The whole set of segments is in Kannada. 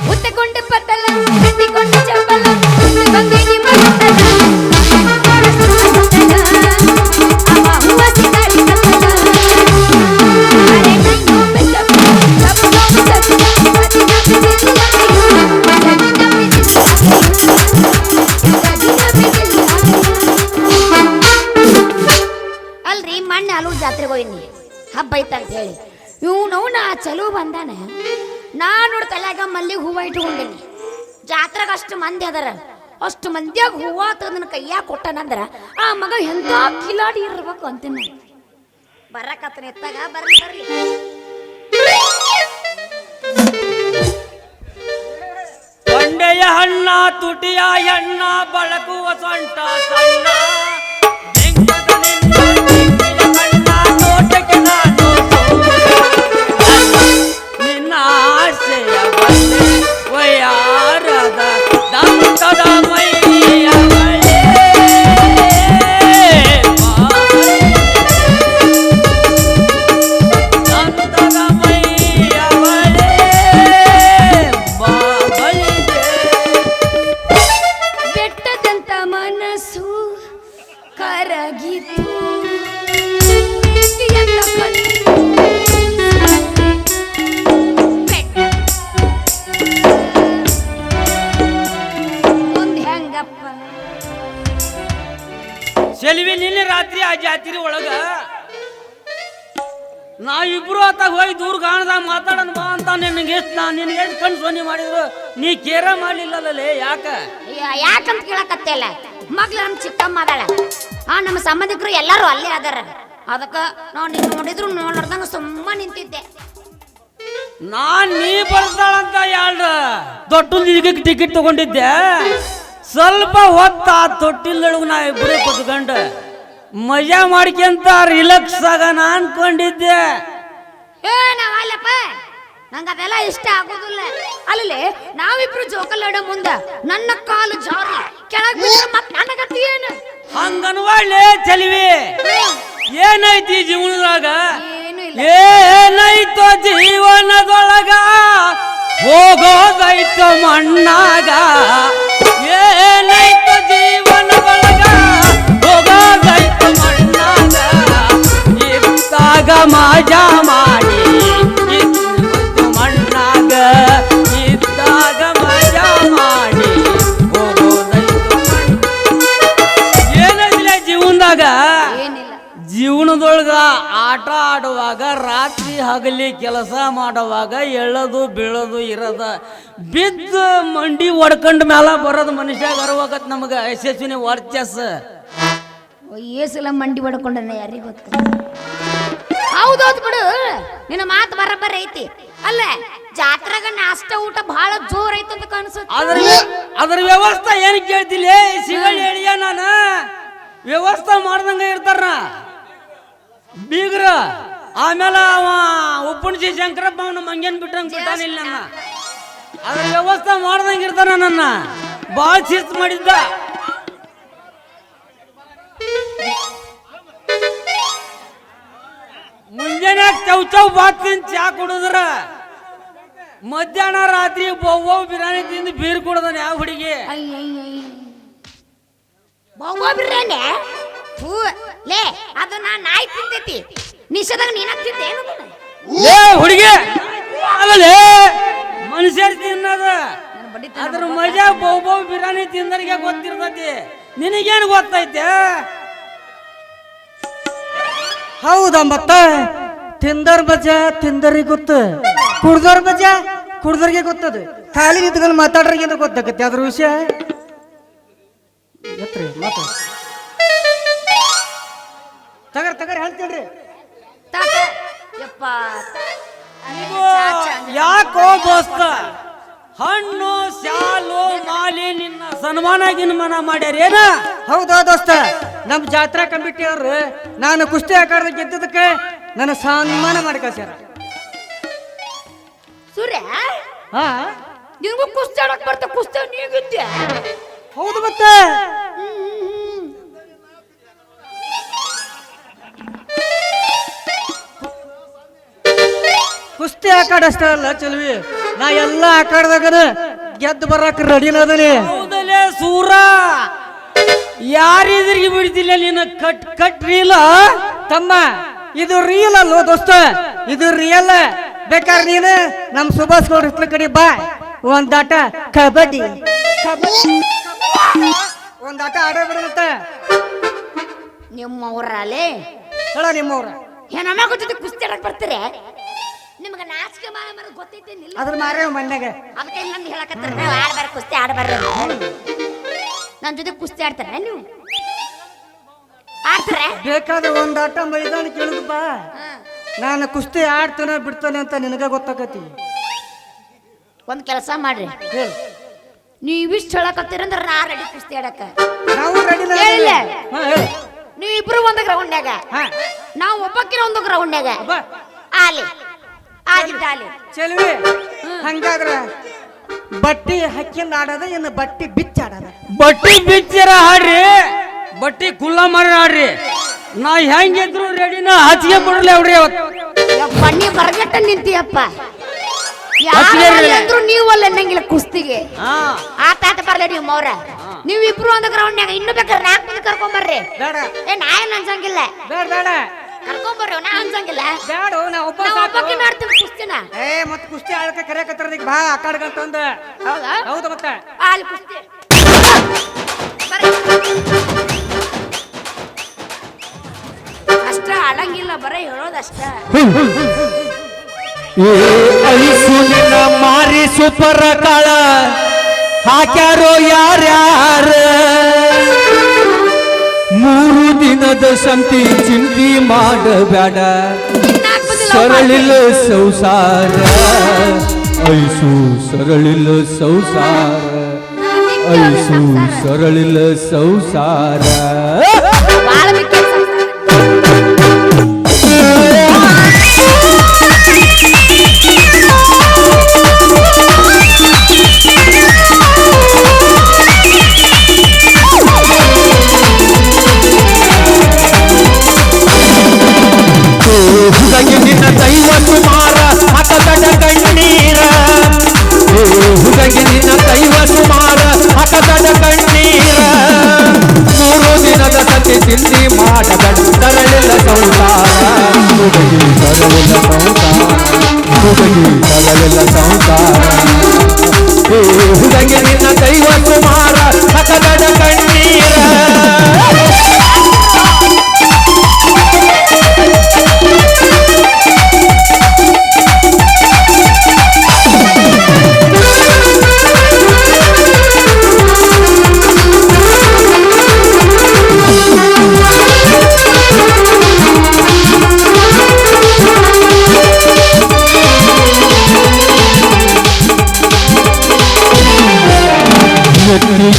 ಉತ್ತಗೊಂಡು ಪತ್ತಲ ಕಟ್ಟಿಕೊಂಡು ಚಪ್ಪಲ ಬಂದಿನಿ ಅಲ್ರಿ ಮಣ್ಣೆ ಅಲೂರು ಜಾತ್ರೆಗೆ ಹೋಯ್ನಿ ಹಬ್ಬ ಐತಂತ ಹೇಳಿ ನಾ ಚಲೋ ಬಂದಾನ ನಾ ನೋಡಿ ತಲೆಯಾಗ ಮಲ್ಲಿಗೆ ಹೂವ ಇಟ್ಕೊಂಡೇನಿ ಜಾತ್ರೆಗೆ ಅಷ್ಟು ಮಂದಿ ಅದರ ಅಷ್ಟು ಮಂದಿಯಾಗ ಹೂವ ತಂದನ ಕೈಯಾಗ ಕೊಟ್ಟನಂದ್ರ ಆ ಮಗ ಎಂತ ಕಿಲಾಡಿ ಇರ್ಬೇಕು ಅಂತೀನಿ ಬರಕತ್ತನ ಎತ್ತಾಗ ಬರ್ಲಿ ಬರ್ಲಿ ತೊಂಡೆಯ ಹಣ್ಣ ತುಟಿಯ ಎಣ್ಣ ಬಳಕುವ ಸೊಂಟ ಸಣ್ಣ ನೋಟಕ್ಕೆ ನಾನು ನಿನ್ನ ಆಸೆಯ ಬಂದೆ ವಯಾರದ ದಂತದ ಮೈಯ ದಂತದ ಮೈಯ ಬೆಟ್ಟದಂತ ಮನಸ್ಸು ಕರಗಿತು ಸೆಲ್ವಿ ನಿನ್ನೆ ರಾತ್ರಿ ಆ ಜಾತ್ರೆ ಒಳಗ ನಾವಿಬ್ರು ಆತಾಗ ಹೋಗಿ ದೂರ ಗಾಣದಾಗ ಮಾತಾಡೋಣ ಬಾ ಅಂತ ನಿನಗೆ ಎಷ್ಟು ಕಣ್ ಸೋನಿ ಮಾಡಿದ್ರು ನೀ ಕೇರ ಮಾಡ್ಲಿಲ್ಲಲ್ಲೇ ಯಾಕಂತ ಕೇಳಕತ್ತಿಲ್ಲ ಮಗ್ಲ ನಮ್ ಚಿಕ್ಕಮ್ಮ ಅದಾಳ ನಮ್ಮ ಸಂಬಂಧಿಕರು ಎಲ್ಲಾರು ಅಲ್ಲೇ ಅದಾರ ಅದಕ್ಕ ನಾವು ನೀನ್ ನೋಡಿದ್ರು ನೋಡ್ದಂಗ ಸುಮ್ಮ ನಿಂತಿದ್ದೆ ನೀ ಬರ್ತಾಳಂತ ಎರಡು ದೊಡ್ಡ ಟಿಕೆಟ್ ತಗೊಂಡಿದ್ದೆ ಸ್ವಲ್ಪ ಹೊತ್ತ ತೊಟ್ಟಿಲ್ದೊಳಗ ನಾ ಇಬ್ಬರೇ ಕುತ್ಕೊಂಡು ಮಜಾ ಮಾಡ್ಕೊಂತ ರಿಲಾಕ್ಸ್ ಆಗೋಣ ಅನ್ಕೊಂಡಿದ್ದೆ ನಾವಲ್ಲಪ್ಪ ನಂಗ ಅದೆಲ್ಲ ಇಷ್ಟ ಆಗೋದಿಲ್ಲ ಅಲ್ಲಿ ನಾವಿಬ್ರು ಜೋಕಲ್ಲಾಡೋ ಮುಂದ ನನ್ನ ಕಾಲು ಜಾರಿ ಕೆಳಗ್ ಬಿಟ್ರೆ ಮತ್ ನನಗತಿ ಏನು ಹಂಗನ್ವಾಳೆ ಚೆಲ್ವಿ ಏನೈತಿ ಜೀವನದಾಗ ಏನು ಇಲ್ಲ ಏನೈತೋ ಜೀವನದೊಳಗ ಹೋಗೋದೈತೋ ಮಣ್ಣಾಗ ಏನೈತೋ ಜೀವನದೊಳಗ ಹೋಗೋದೈತೋ ಮಣ್ಣಾಗ ಇದ್ದಾಗ ಮಜಾ ಮಾಡಿ ಮಣ್ಣಾಗ ಇದ್ದಾಗ ಮಜಾ ಮಾಡಿ ಹೋಗೋದೈತೋ ಏನೈತಿಲ್ಲ ಜೀವನದಾಗ ಜೀವನದೊಳಗ ಆಟ ಆಡುವಾಗ ರಾತ್ರಿ ಹಗಲಿ ಕೆಲಸ ಮಾಡುವಾಗ ಎಳ್ಳದು ಬೀಳೋದು ಇರದ ಬಿದ್ದು ಮಂಡಿ ಒಡ್ಕೊಂಡ ಮ್ಯಾಲ ಬರೋದು ಮನುಷ್ಯಾಗ ಅರವಾಗತ್ ನಮಗ ಯಶಸ್ವಿನಿ ವರ್ಚಸ್ ಏಸಲ ಮಂಡಿ ಹೊಡ್ಕೊಂಡನ ಯಾರಿಗೆ ಗೊತ್ತ ಹೌದೌದು ಬಿಡು ನಿನ್ನ ಮಾತು ಬರಬ್ಬರ ಐತಿ ಅಲ್ಲ ಜಾತ್ರೆಗ ನಾಷ್ಟ ಊಟ ಬಹಳ ಜೋರ್ ಐತಿ ಅಂತ ಕಾಣಿಸುತ್ತೆ ಅದ್ರ ವ್ಯವಸ್ಥೆ ಏನ್ ಕೇಳ್ತಿಲ್ಲ ಸಿಗಳಿ ಹೇಳಿಯ ನಾನು ವ್ಯವಸ್ಥೆ ಮಾಡ್ದಂಗ ಇರ್ತಾರ ಬೀಗ್ರ ಆಮೇಲೆ ಅವ ಉಪ್ಪುಣಸಿ ಶಂಕರಪ್ಪ ಅವನ ಮಂಗೇನ್ ಬಿಟ್ಟಂಗ ಬಿಟ್ಟಾನಿಲ್ಲ ನನ್ನ ಅದ್ರ ವ್ಯವಸ್ಥೆ ಮಾಡ್ದಂಗ ಇರ್ತಾನ ನನ್ನ ಬಾಳ ಶಿಸ್ತು ಮಾಡಿದ್ದ ಮುಂಜಾನೆ ಚೌ ಬಾತಿನ ಚಾ ಕುಡಿದ್ರ ಮಧ್ಯಾಹ್ನ ರಾತ್ರಿ ಬೊವ್ವ ಬಿರಿಯಾನಿ ತಿಂದು ಬೀರ್ ಕುಡ್ದಾನೆ ಯಾವ ಹುಡುಗಿ ಬಿರ್ಯಾನಿ ಲೇ ಅದು ನಾಯಿ ತಿಂತೈತಿ ನಿಷೇಧಾಗ ನೀನ ತಿಂತೇನು ಲೇ ಹುಡುಗಿ ಅಲ್ಲೇ ಮನುಷ್ಯರು ತಿನ್ನದ ಅದ್ರ ಮಜಾ ಬೊವ್ವ ಬಿರಿಯಾನಿ ತಿಂದರಿಗೆ ಗೊತ್ತಿರ್ತೈತಿ ನಿನಗೇನು ಗೊತ್ತೈತೆ ಹೌದಾ ಮತ್ತ ತಿಂದರ್ ಮಜಾ ತಿಂದರಿಗೆ ಗೊತ್ತು ಕುಡ್ದೋರ್ ಮಜಾ ಕುಡ್ದೋರ್ಗೆ ಗೊತ್ತದು ಖಾಲಿ ನಿಂತ್ಕೊಂಡು ಮಾತಾಡ್ರಿಗೆ ಅಂತ ಗೊತ್ತಾಗತ್ತೆ ಅದ್ರ ವಿಷಯ ಮಾತು ತಗರ್ ಹೇಳ್ತೇನ್ರಿ ಯಾಕೋ ದೋಸ್ತ ಹಣ್ಣು ಶಾಲು ಮಾಲಿ ನಿನ್ನ ಸನ್ಮಾನ ಗಿನ್ಮಾನ ಮಾಡ್ಯಾರೇನ ಹೌದಾ ದೋಸ್ತ ನಮ್ ಜಾತ್ರಾ ಕಮಿಟಿ ಅವ್ರು ನಾನು ಕುಸ್ತಿ ಆಕಾರದ ಗೆದ್ದದಕ್ಕೆ ನನ್ನ ಸನ್ಮಾನ ಮಾಡಿ ಕಳ್ಸ್ಯಾರ ಸೂರ್ಯ ಹಾ ನಿನ್ಗೂ ಕುಸ್ತಿ ಆಡಕ್ ಬರ್ತ ಕುಸ್ತಿ ನೀಗಿದ್ದೆ ಹೌದು ಮತ್ತೆ ಕುಸ್ತಿ ಆಕಾಡ ಅಷ್ಟೇ ಅಲ್ಲ ಚೆಲ್ವಿ, ನಾ ಎಲ್ಲ ಆಕಾಡ್ದಾಗನ ಗೆದ್ದು ಬರಕ್ ರೆಡಿನ ಅದನಿ. ಹೌದಲೇ ಸೂರ, ಯಾರಿದ್ರಿಗೆ ಬಿಡ್ತಿಲ್ಲ ನೀನು ಕಟ್ ರೀಲ ತಮ್ಮ. ಇದು ರಿಯಲ್ ಅಲ್ಲೋ ದೋಸ್ತ, ಇದು ರಿಯಲ್. ಬೇಕಾದ್ರೆ ನೀನು ನಮ್ ಸುಭಾಷ್ ಗೌಡ್ರ ಹಿತ್ಲ ಕಡೆ ಬಾ, ಒಂದಾಟ ಕಬಡ್ಡಿ ಒಂದಾಟ ಆಡೇ ಬಿಡುತ್ತ. ನಿಮ್ಮವ್ರಲ್ಲೇ ಹೇಳ ನಿಮ್ಮವ್ರ ಏನಮ್ಮ ಜೊತೆ ಕುಸ್ತಿ ಆಡಕ್ ಬರ್ತೀರಿ? ನಿಮ್ಗೆ ನಾಚಿಕೆ ಮಾಡ ಗೊತ್ತೈತೇನಿಲ್ಲ? ಅದ್ರ ಮಾರೇ ಮನ್ಯಾಗ ಅದಕ್ಕೆ ಇನ್ನೊಂದು ಹೇಳಕತ್ತಾರೆ, ನೀವು ಆಡ್ಬಾರ ಕುಸ್ತಿ ಆಡಬಾರ್ದು. ನನ್ನ ಜೊತೆ ಕುಸ್ತಿ ಆಡ್ತಾರ ನೀವು? ಆಡ್ತಾರ? ಬೇಕಾದ್ರೆ ಒಂದಾಟ ಮೈದಾನ ಕೇಳುದು ಬಾ, ನಾನು ಕುಸ್ತಿ ಆಡ್ತಾನೆ ಬಿಡ್ತಾನೆ ಅಂತ ನಿನಗ ಗೊತ್ತಾಗತಿ. ಒಂದ್ ಕೆಲಸ ಮಾಡ್ರಿ, ಹೇಳು. ನೀವಿಷ್ಟು ಹೇಳಕತ್ತೀರಂದ್ರ ನಾ ರೆಡಿ ಕುಸ್ತಿ ಆಡಕ. ನಾವು ರೆಡಿ. ಹೇಳಿಲ್ಲ? ಹೇಳಿ. ನೀವಿಬ್ರು ಒಂದ ಗ್ರೌಂಡ್ಯಾಗ, ನಾವು ಒಬ್ಬಕ್ಕಿನ ಒಂದು ಗ್ರೌಂಡ್ಯಾಗ. ಆಲಿ ಆಗಿದ್ದಾಲಿ ಚೆಲ್ವಿ, ಹಂಗಾದ್ರ ಬಟ್ಟಿ ಹಕ್ಕಿಂದ ಆಡದ, ಇನ್ನು ಬಟ್ಟಿ ಬಿಚ್ಚ ಆಡದ? ಬಟ್ಟಿ ಬಿಚ್ಚಿರ ಹಾಡ್ರಿ, ಬಟ್ಟಿ ಕುಲ್ಲ ಮಾರಿ ಆಡ್ರಿ. ನಾ ಹೆಂಗಿದ್ರು ರೆಡಿನ ಹಚ್ಚಿಗೆ ಬಿಡ್ಲಿ ಅವ್ರಿ. ಯಪ್ಪ ನೀ ಬರಗಟ್ಟ ನಿಂತಿಯಪ್ಪ. ಹಚ್ಚಿಗೆ ಯಾರು ನೀವು ಅಲ್ಲ ಅನ್ನಂಗಿಲ್ಲ ಕುಸ್ತಿಗೆ. ಹಾ ಆತ ಬರ್ಲಿ ನೀವು ಮೌರ. ನೀವಿಬ್ರು ಒಂದು ಗ್ರೌಂಡ್ನಾಗ ಇನ್ನು ಬೇಕಾದ್ರೆ 4 ಮಂದಿ ಕರ್ಕೊಂಬರ್ರಿ. ಬೇಡ ನಾ ಏನ್ ಅನ್ಸಂಗಿಲ್ಲ. ಬೇಡ ಬೇಡ ಕರ್ಕೊಂಬರ್ರಿ, ನಾ ಅನ್ಸಂಗಿಲ್ಲ. ಬೇಡ, ನಾ ಒಬ್ಬಕ್ಕೆ ಮಾಡ್ತೀವಿ ಕುಸ್ತಿನ. ಮತ್ ಕುಸ್ತಿ ಆಡಕ ಕರೆಯಕತ್ತಾರ ಈಗ ಬಾ ಆಕಾಡ್ಗಂತಂದ. ಹೌದಾ? ಹೌದು ಮತ್ತೆ ಅಲ್ಲಿ ಕುಸ್ತಿ ಅಷ್ಟ ಆಡಂಗಿಲ್ಲ, ಬರೀ ಹೇಳೋದಷ್ಟ. ನಿನ್ನ ಮಾರಿ ಸೂಪರ್ ಕಾಳ ಹಾಕ್ಯಾರೋ ಯಾರ್ಯಾರ, 3 ದಿನದ ಸಂತಿ ಚಿಂತಿ ಮಾಡಬೇಡ, ಸರಳಿಲ್ಲ ಸಂಸಾರ ಐಸು ಸರಳಿಲ್ಲ ಸಂಸಾರ, ಐಸು ಸರಳಿಲ್ಲ ಸಂಸಾರ. ವಾಲ್ಮೀಕಿ ನಿನ್ನ ದೈವ ಸುಮಾರ ಹಠಗಡ ಕಣ್ಣೀರ, ಹುಡುಗಿ ನಿನ್ನ ದೈವ ಸುಮಾರ ಹಠಗಡ ಕಣ್ಣೀರ, 3 ದಿನದ ಸತಿ ತಿಂಡಿ ಮಾಡಬೇಡ, ಸರಳಿಲ್ಲ ಸಂಸಾರ ಹುಡುಗಿ ಸರಳಿಲ್ಲ ಸಂಸಾರ, ಹುಡುಗಿ ಸರಳಿಲ್ಲ ಸಂಸಾರ. ಹುಡುಗಿ ನಿನ್ನ ದೈವ ಸುಮಾರ ಹಠಗಡ ಕಣ್ಣೀರ.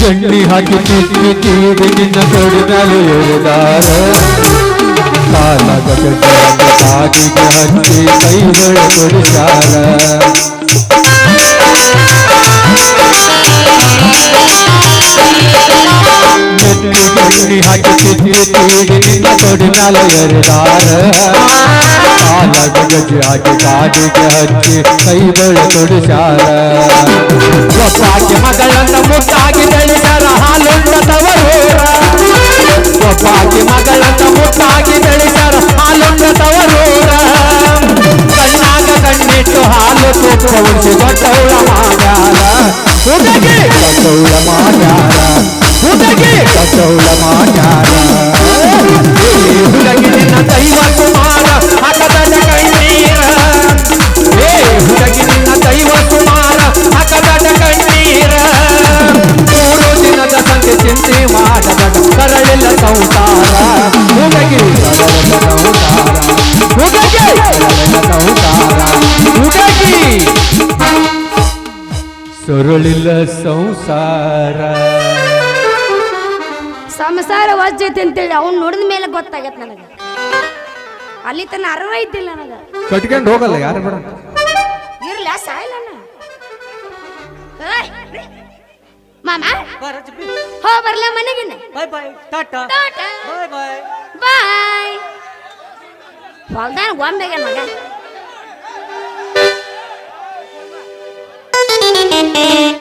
ಎಣ್ಣಿ ಹಾಕಿ ತಿಕ್ಕಿ ತೀರಿ ನಿನ್ನ ತೊಡಿ ಮೇಲೆ ಎಳೆದಾರ, ಕಾಲದ ಕಾಗಿಗೆ ಹಚ್ಚಿ ಕೈಗಳ ಕೊಡಿಸಾರ. ಎಣ್ಣಿ ಹಾಕಿ ತಿಕ್ಕಿ ತೀರಿ ನಿನ್ನ ತೊಡಿ ಮೇಲೆ ಎಳೆದಾರ, ಕಾಲದ ಗಜಿ ಹಾಕಿ ಕಾಗಿಗೆ ಹಚ್ಚಿ ಕೈಗಳ ಕೊಡಿಸಾರ. ಒಬ್ಬಾಕಿ ಮಗಳನ್ನ ಮುಟ್ಟಾಗಿ ಬೆಳೆಸರ ಹಾಲುಂಡ ತವರೂರ, ಒಬ್ಬಾಕಿ ಮಗಳನ್ನ ಮುಟ್ಟಾಗಿ ಬೆಳೆಸರ ಹಾಲುಂಡ ತವರೂರ. ಕಣ್ಣಾಗ ಕಣ್ಣಿಟ್ಟು ಹಾಲು ತುಪ್ಪ ಉಳಿಸಿ ದೊಡ್ಡವಳ ಮಾಡ್ಯಾರ, ಹುಡುಗಿ ದೊಡ್ಡವಳ ಮಾಡ್ಯಾರ, ಹುಡುಗಿ ದೊಡ್ಡವಳ ಮಾಡ್ಯಾರ. ಹುಡುಗಿ ನಿನ್ನ ದೈವ ಕುಮಾರ ಹಠದ ಕಣ್ಣೀರ, ಹುಡುಗಿ ನಿನ್ನ ದೈವ ಕುಮಾರ ಹಠದ ಕಣ್ಣೀರ. 3 ದಿನದ ಸಂಖ್ಯೆ ಚಿಂತೆ ಮಾಡಬೇಡ, ಸರಳಿಲ್ಲ ಸಂಸಾರ ಹುಡುಗಿ ಸರಳಿಲ್ಲ ಸಂಸಾರ, ಹುಡುಗಿ ಸರಳಿಲ್ಲ ಸಂಸಾರ, ಹುಡುಗಿ ಸರಳಿಲ್ಲ ಸಂಸಾರ. ಸಂಸಾರ ವಜ್ಜೈತಿ ಅಂತೇಳಿ ಅವ್ನು ನೋಡಿದ ಮೇಲೆ ಗೊತ್ತಾಗತ್ತೆ ನನಗೆ. ಅಲ್ಲಿ ತನ ಅರಿವ ಇದ್ದಿಲ್ಲ ನನಗೆ. ಕಟ್ಕೊಂಡು ಹೋಗಲ್ಲ ಯಾರು ಬೇಡ, ಇರ್ಲ ಸಾಯಿಲ್ಲ ಮಾಮ. ಹೋ ಬರ್ಲ ಮನೆಗಿನ. ಬಾಯ್ ಬಾಯ್ ಟಾಟಾ ಬಾಯ್ ಬಾಯ್ ಬಾಯ್. ಹೊಲ್ದಾನ ಒಮ್ಮೆಗೆ ಮಗ ಠಠಠಠ